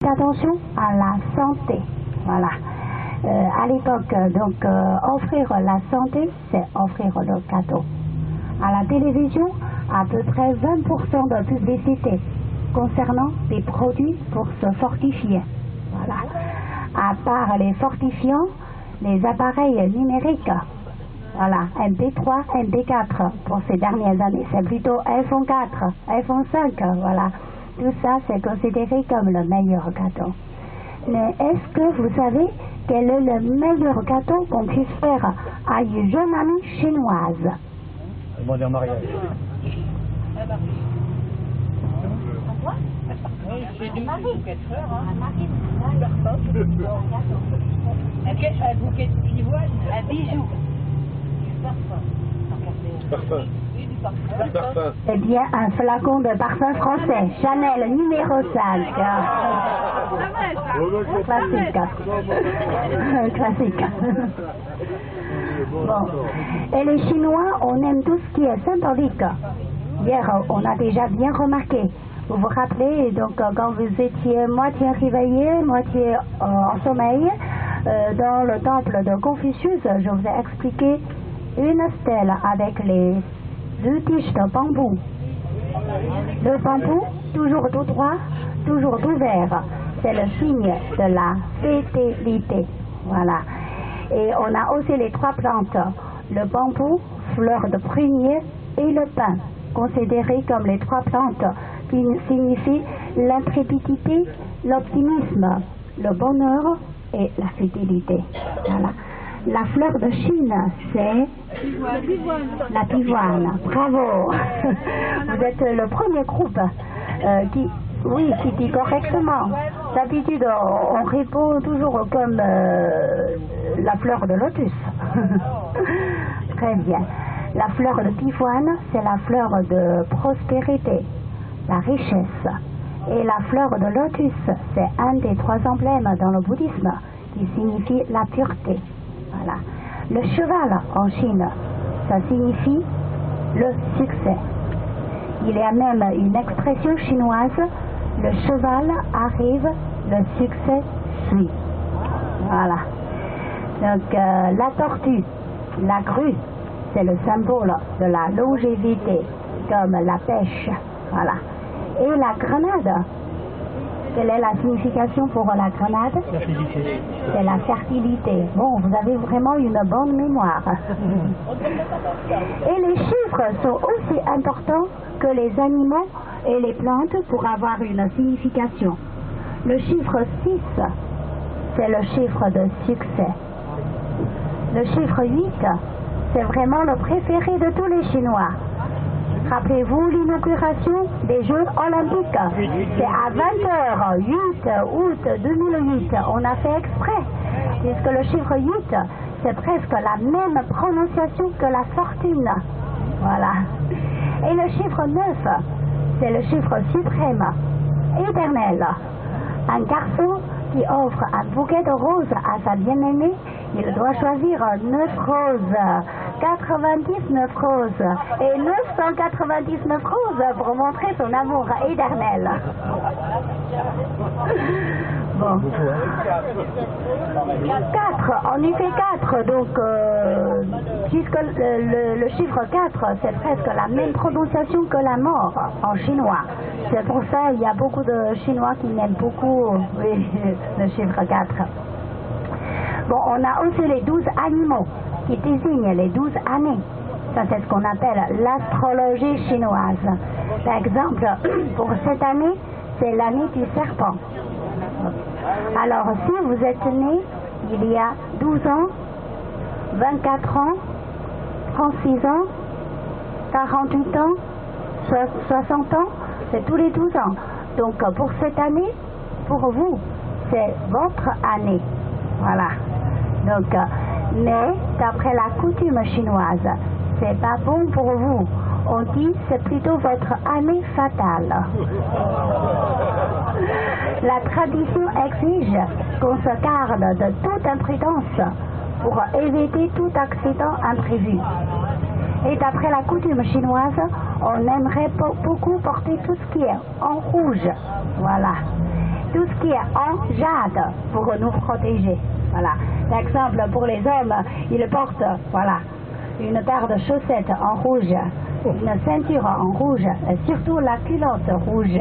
Attention à la santé. Voilà. À l'époque, donc, offrir la santé, c'est offrir le cadeau. À la télévision, à peu près 20% de publicité concernant des produits pour se fortifier. Voilà. À part les fortifiants, les appareils numériques. Voilà, MP3, MP4 pour ces dernières années. C'est plutôt iPhone 4, iPhone 5, voilà. Tout ça, c'est considéré comme le meilleur gâteau. Mais est-ce que vous savez quel est le meilleur gâteau qu'on puisse faire à une jeune amie chinoise? Demander en mariage. Oui, c'est du Marie. Un bouquet de pivoine, un bijou. Du parfum. Parfum. Oui, du parfum. Du parfum. Eh bien, un flacon de parfum français, Chanel numéro 5. Classique. Classique. Bon. Et les Chinois, on aime tout ce qui est symbolique. Hier, on a déjà bien remarqué. Vous vous rappelez, donc, quand vous étiez moitié réveillé, moitié en sommeil, dans le temple de Confucius, je vous ai expliqué une stèle avec les 2 tiges de bambou. Le bambou, toujours tout droit, toujours tout vert. C'est le signe de la fétérité. Voilà. Et on a aussi les 3 plantes. Le bambou, fleur de prunier et le pin, considérés comme les 3 plantes qui signifient l'intrépidité, l'optimisme, le bonheur et la fidélité. Voilà. La fleur de Chine, c'est la pivoine. Bravo. Vous êtes le premier groupe qui dit correctement. D'habitude, on répond toujours comme la fleur de lotus. Très bien. La fleur de pivoine, c'est la fleur de prospérité, la richesse. Et la fleur de lotus, c'est un des 3 emblèmes dans le bouddhisme qui signifie la pureté. Voilà. Le cheval en Chine, ça signifie le succès. Il y a même une expression chinoise, le cheval arrive, le succès suit. Voilà. Donc la tortue, la grue, c'est le symbole de la longévité, comme la pêche. Voilà. Et la grenade, quelle est la signification pour la grenade? C'est la fertilité. Bon, vous avez vraiment une bonne mémoire. Et les chiffres sont aussi importants que les animaux et les plantes pour avoir une signification. Le chiffre 6, c'est le chiffre de succès. Le chiffre 8, c'est vraiment le préféré de tous les Chinois. Rappelez-vous l'inauguration des Jeux Olympiques. C'est à 20h, 8 août 2008. On a fait exprès, puisque le chiffre 8, c'est presque la même prononciation que la fortune. Voilà. Et le chiffre 9, c'est le chiffre suprême, éternel. Un garçon qui offre un bouquet de roses à sa bien-aimée, il doit choisir 9 roses, 99 roses et 999 roses pour montrer son amour éternel. Bon. 4, on y fait 4, donc puisque le chiffre 4, c'est presque la même prononciation que la mort en chinois. C'est pour ça qu'il y a beaucoup de Chinois qui n'aiment beaucoup le chiffre 4. Bon, on a aussi les 12 animaux qui désignent les 12 années. Ça, c'est ce qu'on appelle l'astrologie chinoise. Par exemple, pour cette année, c'est l'année du serpent. Alors, si vous êtes né il y a 12 ans, 24 ans, 36 ans, 48 ans, 60 ans, c'est tous les 12 ans. Donc, pour cette année, pour vous, c'est votre année. Voilà. Donc, mais d'après la coutume chinoise, c'est pas bon pour vous. On dit c'est plutôt votre année fatale. La tradition exige qu'on se garde de toute imprudence pour éviter tout accident imprévu. Et d'après la coutume chinoise, on aimerait beaucoup porter tout ce qui est en rouge. Voilà. tout ce qui est en jade pour nous protéger. Voilà. Par exemple, pour les hommes, ils portent, voilà, une paire de chaussettes en rouge, une ceinture en rouge, et surtout la culotte rouge.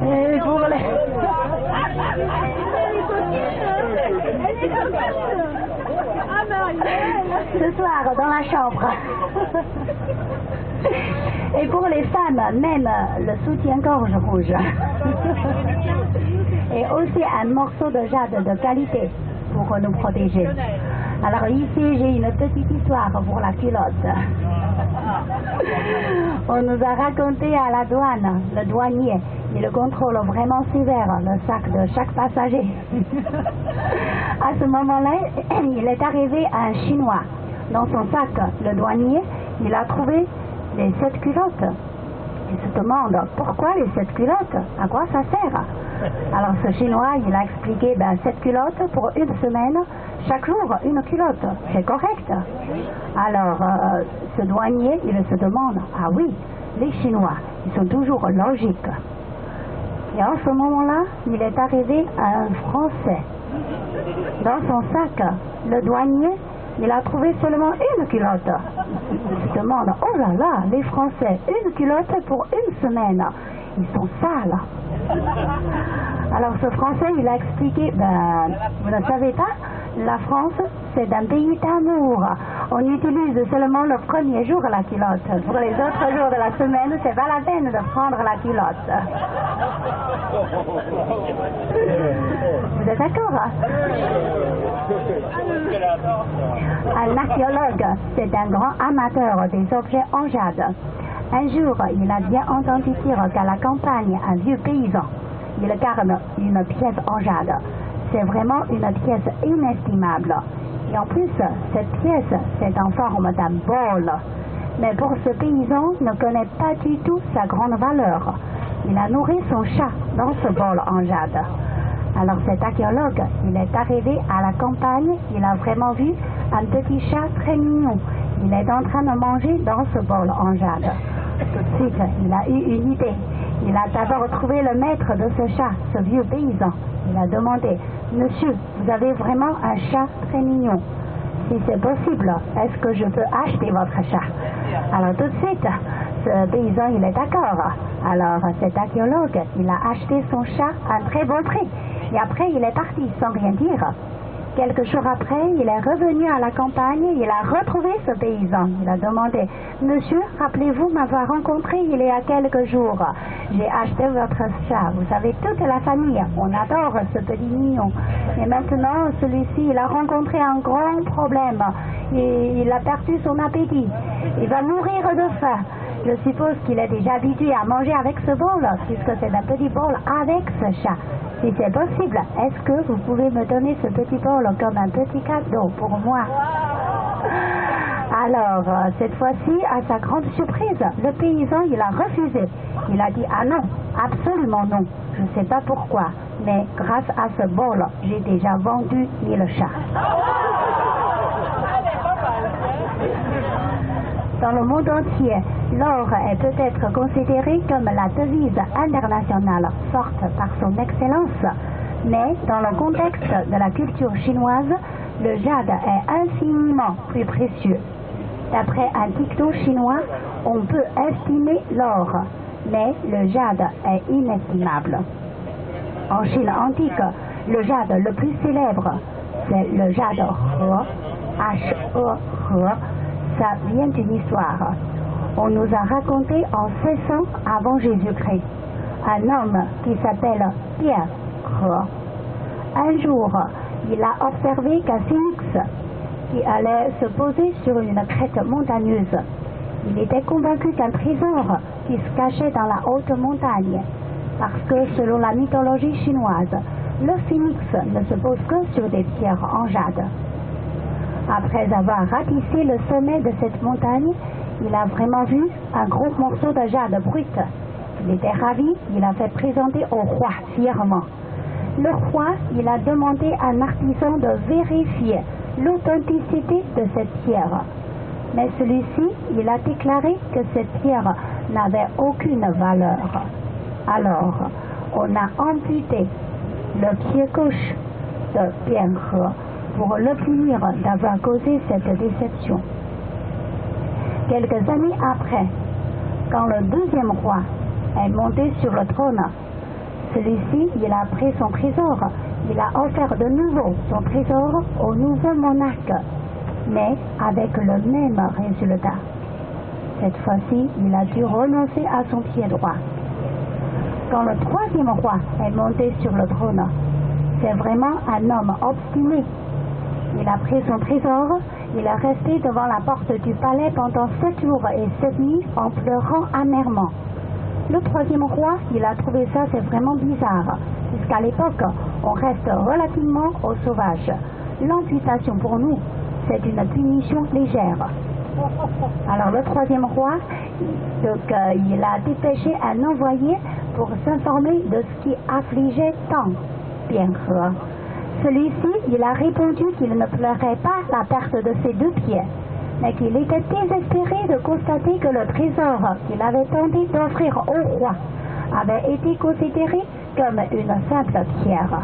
Et pour les... Ce soir, dans la chambre. Et pour les femmes, même le soutien-gorge rouge. Et aussi un morceau de jade de qualité pour nous protéger. Alors ici, j'ai une petite histoire pour la culotte. On nous a raconté à la douane, le douanier, il contrôle vraiment sévère le sac de chaque passager. À ce moment-là, il est arrivé un Chinois. Dans son sac, le douanier, il a trouvé les 7 culottes. Il se demande pourquoi les 7 culottes, à quoi ça sert? Alors ce Chinois, il a expliqué, 7 culottes pour une semaine, chaque jour une culotte, c'est correct. Alors ce douanier, il se demande, ah oui, les Chinois, ils sont toujours logiques. Et en ce moment-là, il est arrivé un Français. Dans son sac, le douanier, il a trouvé seulement une culotte. Il se demande, oh là là, les Français, une culotte pour une semaine. Ils sont sales. Alors ce Français, il a expliqué, vous ne savez pas, la France, c'est un pays d'amour. On utilise seulement le premier jour la culotte. Pour les autres jours de la semaine, c'est pas la peine de prendre la culotte. Vous êtes d'accord? Un archéologue, c'est un grand amateur des objets en jade. Un jour, il a bien entendu dire qu'à la campagne, un vieux paysan, il garde une pièce en jade. C'est vraiment une pièce inestimable. Et en plus, cette pièce, c'est en forme d'un bol. Mais pour ce paysan, ne connaît pas du tout sa grande valeur. Il a nourri son chat dans ce bol en jade. Alors cet archéologue, il est arrivé à la campagne, il a vraiment vu un petit chat très mignon. Il est en train de manger dans ce bol en jade. Tout de suite, il a eu une idée. Il a d'abord trouvé le maître de ce chat, ce vieux paysan. Il a demandé, monsieur, vous avez vraiment un chat très mignon. Si c'est possible, est-ce que je peux acheter votre chat? Alors tout de suite, ce paysan, il est d'accord. Alors cet archéologue, il a acheté son chat à un très bon prix. Et après, il est parti sans rien dire. Quelques jours après, il est revenu à la campagne, il a retrouvé ce paysan. Il a demandé, monsieur, rappelez-vous m'avoir rencontré il y a quelques jours. J'ai acheté votre chat. Vous savez, toute la famille, on adore ce petit mignon. Et maintenant, celui-ci, il a rencontré un grand problème. Il a perdu son appétit. Il va mourir de faim. Je suppose qu'il est déjà habitué à manger avec ce bol, puisque c'est un petit bol avec ce chat. Si c'est possible, est-ce que vous pouvez me donner ce petit bol comme un petit cadeau pour moi? Alors, cette fois-ci, à sa grande surprise, le paysan, il a refusé. Il a dit, ah non, absolument non. Je ne sais pas pourquoi, mais grâce à ce bol, j'ai déjà vendu 1000 chats. Dans le monde entier, l'or est peut-être considéré comme la devise internationale, forte par son excellence. Mais dans le contexte de la culture chinoise, le jade est infiniment plus précieux. D'après un dicton chinois, on peut estimer l'or, mais le jade est inestimable. En Chine antique, le jade le plus célèbre, c'est le jade He, H-E-He. Ça vient d'une histoire. On nous a raconté en 1600 avant Jésus-Christ. Un homme qui s'appelle Pierre. Un jour, il a observé qu'un phénix qui allait se poser sur une crête montagneuse. Il était convaincu qu'un trésor qui se cachait dans la haute montagne. Parce que selon la mythologie chinoise, le phénix ne se pose que sur des pierres en jade. Après avoir ratissé le sommet de cette montagne, il a vraiment vu un gros morceau de jade brut. Il était ravi, il a fait présenter au roi fièrement. Le roi, il a demandé à un artisan de vérifier l'authenticité de cette pierre. Mais celui-ci, il a déclaré que cette pierre n'avait aucune valeur. Alors, on a amputé le pied gauche de Bianhe pour le punir d'avoir causé cette déception. Quelques années après, quand le deuxième roi est monté sur le trône, celui-ci, il a pris son trésor, il a offert de nouveau son trésor au nouveau monarque, mais avec le même résultat. Cette fois-ci, il a dû renoncer à son pied droit. Quand le troisième roi est monté sur le trône, c'est vraiment un homme obstiné. Il a pris son trésor, il est resté devant la porte du palais pendant 7 jours et 7 nuits en pleurant amèrement. Le troisième roi, il a trouvé ça, c'est vraiment bizarre, puisqu'à l'époque, on reste relativement au sauvage. L'amputation pour nous, c'est une punition légère. Alors le troisième roi, il a dépêché un envoyé pour s'informer de ce qui affligeait tant Bianhe. Celui-ci, il a répondu qu'il ne pleurait pas la perte de ses 2 pieds, mais qu'il était désespéré de constater que le trésor qu'il avait tenté d'offrir au roi avait été considéré comme une simple pierre,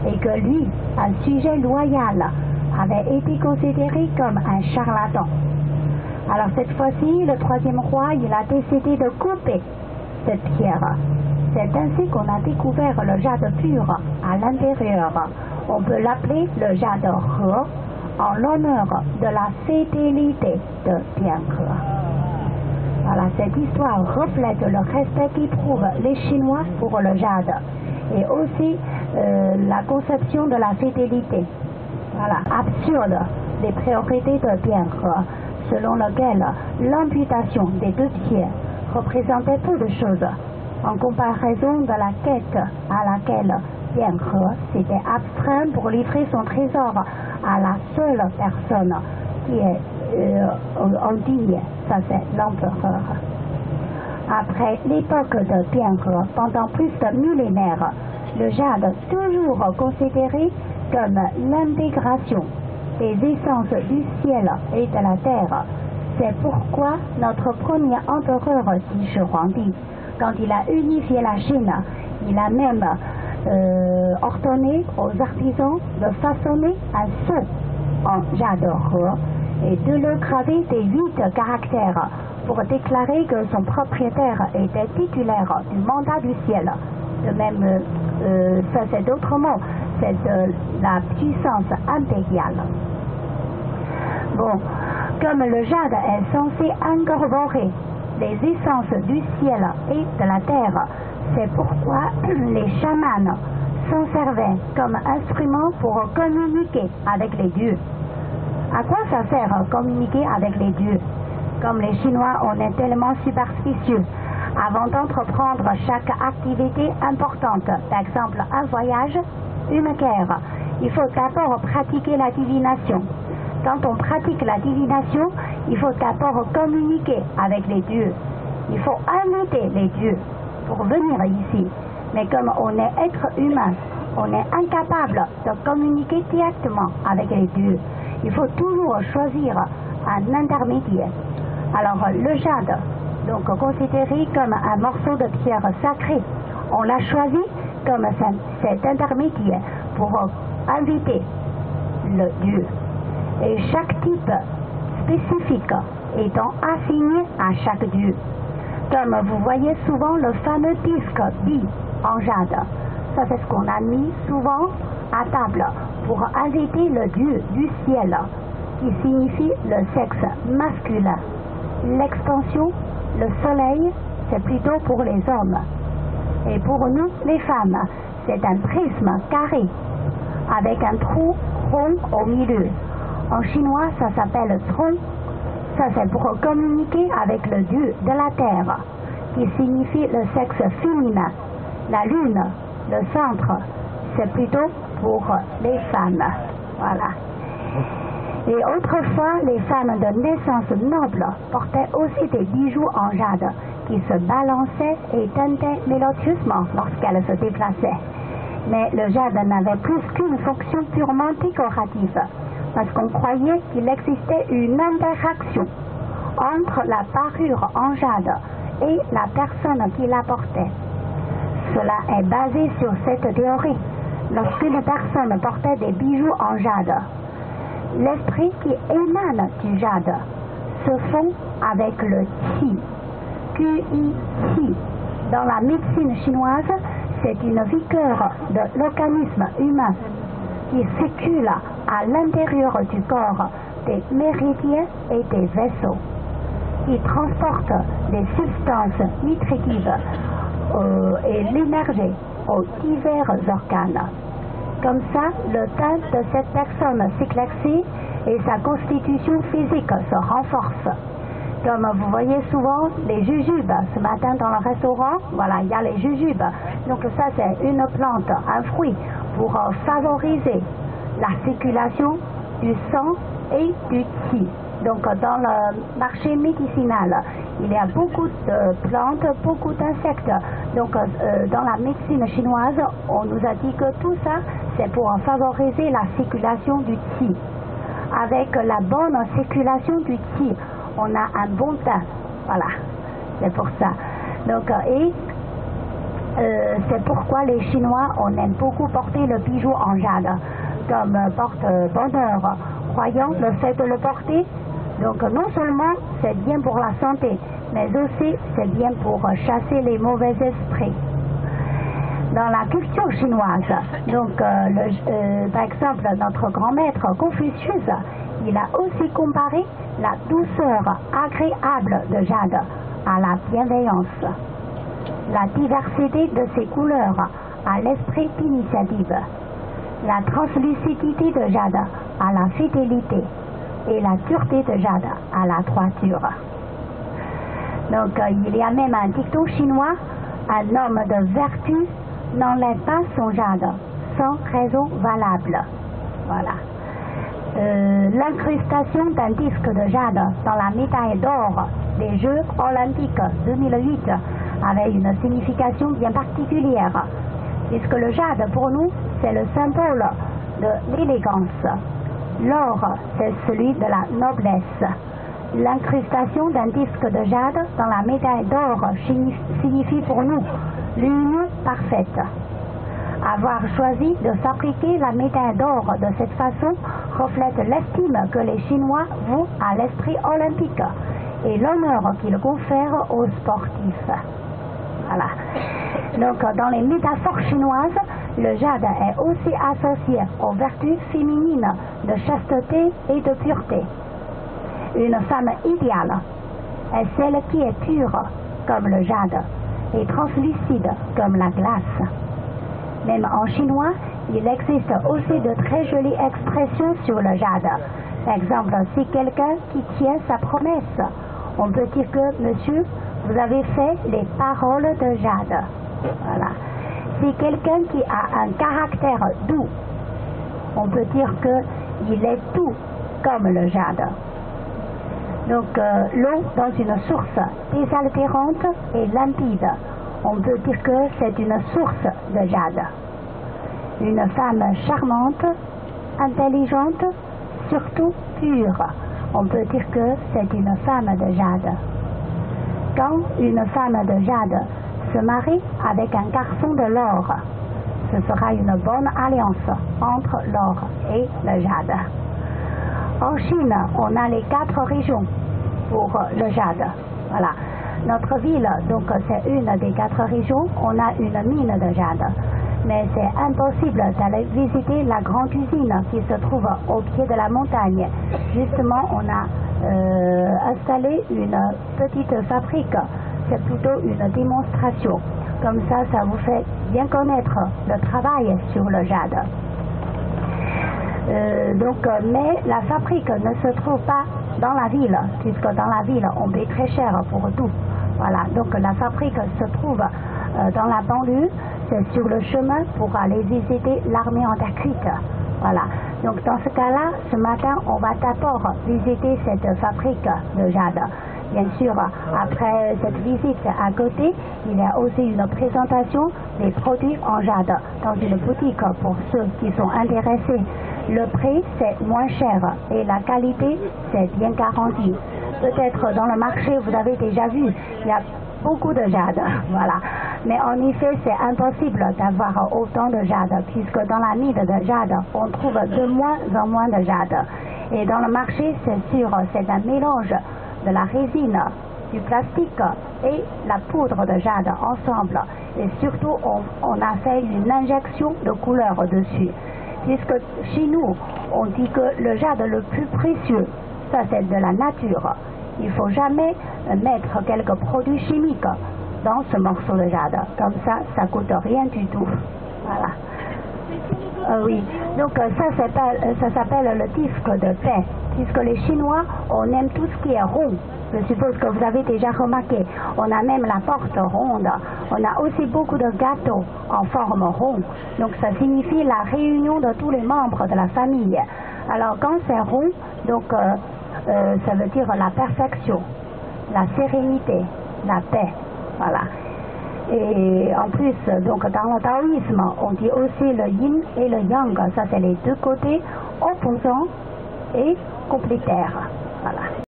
et que lui, un sujet loyal, avait été considéré comme un charlatan. Alors cette fois-ci, le troisième roi, il a décidé de couper cette pierre. C'est ainsi qu'on a découvert le jade pur à l'intérieur. On peut l'appeler le jade He en l'honneur de la fidélité de Bianhe. Voilà, cette histoire reflète le respect qu'éprouvent les Chinois pour le jade et aussi la conception de la fidélité. Voilà, absurde des priorités de Bianhe, selon lequel l'amputation des 2 pieds représentait peu de choses en comparaison de la quête à laquelle Bianhe s'était abstrait pour livrer son trésor à la seule personne qui est en digne, ça c'est l'empereur. Après l'époque de Bianhe, pendant plus de millénaires, le jade, toujours considéré comme l'intégration des essences du ciel et de la terre, c'est pourquoi notre premier empereur Qin Shi Huangdi, quand il a unifié la Chine, il a même ordonné aux artisans de façonner un sceau en jade He et de le graver des 8 caractères pour déclarer que son propriétaire était titulaire du mandat du ciel. De même, ça c'est d'autres mots, c'est de la puissance impériale. Bon, comme le jade est censé incorporer les essences du ciel et de la terre, c'est pourquoi les chamans s'en servaient comme instrument pour communiquer avec les dieux. À quoi ça sert communiquer avec les dieux? Comme les Chinois, on est tellement superstitieux. Avant d'entreprendre chaque activité importante, par exemple un voyage, une guerre, il faut d'abord pratiquer la divination. Quand on pratique la divination, il faut d'abord communiquer avec les dieux. Il faut inviter les dieux pour venir ici. Mais comme on est être humain, on est incapable de communiquer directement avec les dieux. Il faut toujours choisir un intermédiaire. Alors le jade, donc considéré comme un morceau de pierre sacrée, on l'a choisi comme cet intermédiaire pour inviter le dieu. Et chaque type spécifique étant assigné à chaque dieu. Comme vous voyez souvent le fameux disque dit en jade. Ça c'est ce qu'on a mis souvent à table pour inviter le dieu du ciel, qui signifie le sexe masculin. L'expansion, le soleil, c'est plutôt pour les hommes. Et pour nous, les femmes, c'est un prisme carré avec un trou rond au milieu. En chinois, ça s'appelle tronc. Ça, c'est pour communiquer avec le dieu de la terre, qui signifie le sexe féminin. La lune, le centre, c'est plutôt pour les femmes. Voilà. Et autrefois, les femmes de naissance noble portaient aussi des bijoux en jade qui se balançaient et tintaient mélodieusement lorsqu'elles se déplaçaient. Mais le jade n'avait plus qu'une fonction purement décorative, parce qu'on croyait qu'il existait une interaction entre la parure en jade et la personne qui la portait. Cela est basé sur cette théorie. Lorsqu'une personne portait des bijoux en jade, l'esprit qui émane du jade se fond avec le qi, Q-I-Qi. Dans la médecine chinoise, c'est une vigueur de l'organisme humain qui circule à l'intérieur du corps des méridiens et des vaisseaux, qui transporte les substances nutritives et l'énergie aux divers organes. Comme ça, le teint de cette personne s'éclaircit et sa constitution physique se renforce. Comme vous voyez souvent les jujubes, ce matin dans le restaurant, voilà, il y a les jujubes. Donc ça, c'est une plante, un fruit, pour favoriser la circulation du sang et du qi. Donc dans le marché médicinal, il y a beaucoup de plantes, beaucoup d'insectes. Donc dans la médecine chinoise, on nous a dit que tout ça, c'est pour favoriser la circulation du qi. Avec la bonne circulation du qi, on a un bon teint. Voilà, c'est pour ça. Donc, c'est pourquoi les Chinois, on aime beaucoup porter le bijou en jade, comme porte-bonheur, croyant le fait de le porter. Donc non seulement c'est bien pour la santé, mais aussi c'est bien pour chasser les mauvais esprits. Dans la culture chinoise, donc par exemple notre grand maître Confucius, il a aussi comparé la douceur agréable de jade à la bienveillance, la diversité de ses couleurs à l'esprit d'initiative, la translucidité de jade à la fidélité et la dureté de jade à la droiture. Donc il y a même un dicton chinois, un homme de vertu n'enlève pas son jade sans raison valable. Voilà. L'incrustation d'un disque de jade dans la médaille d'or des Jeux olympiques 2008 avait une signification bien particulière, puisque le jade pour nous c'est le symbole de l'élégance. L'or c'est celui de la noblesse. L'incrustation d'un disque de jade dans la médaille d'or signifie pour nous l'union parfaite. Avoir choisi de fabriquer la médaille d'or de cette façon reflète l'estime que les Chinois vouent à l'esprit olympique et l'honneur qu'ils confèrent aux sportifs. Voilà. Donc dans les métaphores chinoises, le jade est aussi associé aux vertus féminines de chasteté et de pureté. Une femme idéale est celle qui est pure comme le jade et translucide comme la glace. Même en chinois, il existe aussi de très jolies expressions sur le jade. Par exemple, si quelqu'un qui tient sa promesse, on peut dire que, monsieur, vous avez fait les paroles de jade. Voilà. Si quelqu'un qui a un caractère doux, on peut dire qu'il est doux comme le jade. Donc l'eau dans une source désaltérante et limpide, on peut dire que c'est une source de jade. Une femme charmante, intelligente, surtout pure, on peut dire que c'est une femme de jade. Quand une femme de jade se marie avec un garçon de l'or, ce sera une bonne alliance entre l'or et le jade. En Chine, on a les 4 régions pour le jade. Voilà. Notre ville, donc c'est une des 4 régions, on a une mine de jade. Mais c'est impossible d'aller visiter la grande usine qui se trouve au pied de la montagne. Justement, on a installé une petite fabrique. C'est plutôt une démonstration. Comme ça, ça vous fait bien connaître le travail sur le jade. Mais la fabrique ne se trouve pas dans la ville, puisque dans la ville, on paie très cher pour tout. Voilà, donc la fabrique se trouve dans la banlieue, c'est sur le chemin pour aller visiter l'armée en terre cuite. Voilà, donc dans ce cas-là, ce matin, on va d'abord visiter cette fabrique de jade. Bien sûr, après cette visite à côté, il y a aussi une présentation des produits en jade dans une boutique pour ceux qui sont intéressés. Le prix, c'est moins cher et la qualité, c'est bien garanti. Peut-être dans le marché, vous avez déjà vu, il y a beaucoup de jade, voilà. Mais en effet, c'est impossible d'avoir autant de jade, puisque dans la mine de jade, on trouve de moins en moins de jade. Et dans le marché, c'est sûr, c'est un mélange de la résine, du plastique et la poudre de jade ensemble. Et surtout, on a fait une injection de couleur dessus. Puisque chez nous, on dit que le jade le plus précieux, ça c'est de la nature. Il ne faut jamais mettre quelques produits chimiques dans ce morceau de jade. Comme ça, ça ne coûte rien du tout. Voilà. Oui, donc ça s'appelle le disque de paix. Puisque les Chinois, on aime tout ce qui est rond. Je suppose que vous avez déjà remarqué. On a même la porte ronde. On a aussi beaucoup de gâteaux en forme ronde. Donc ça signifie la réunion de tous les membres de la famille. Alors quand c'est rond, donc ça veut dire la perfection, la sérénité, la paix. Voilà. Et en plus, donc dans le taoïsme, on dit aussi le yin et le yang. Ça c'est les deux côtés opposants et complémentaires. Voilà.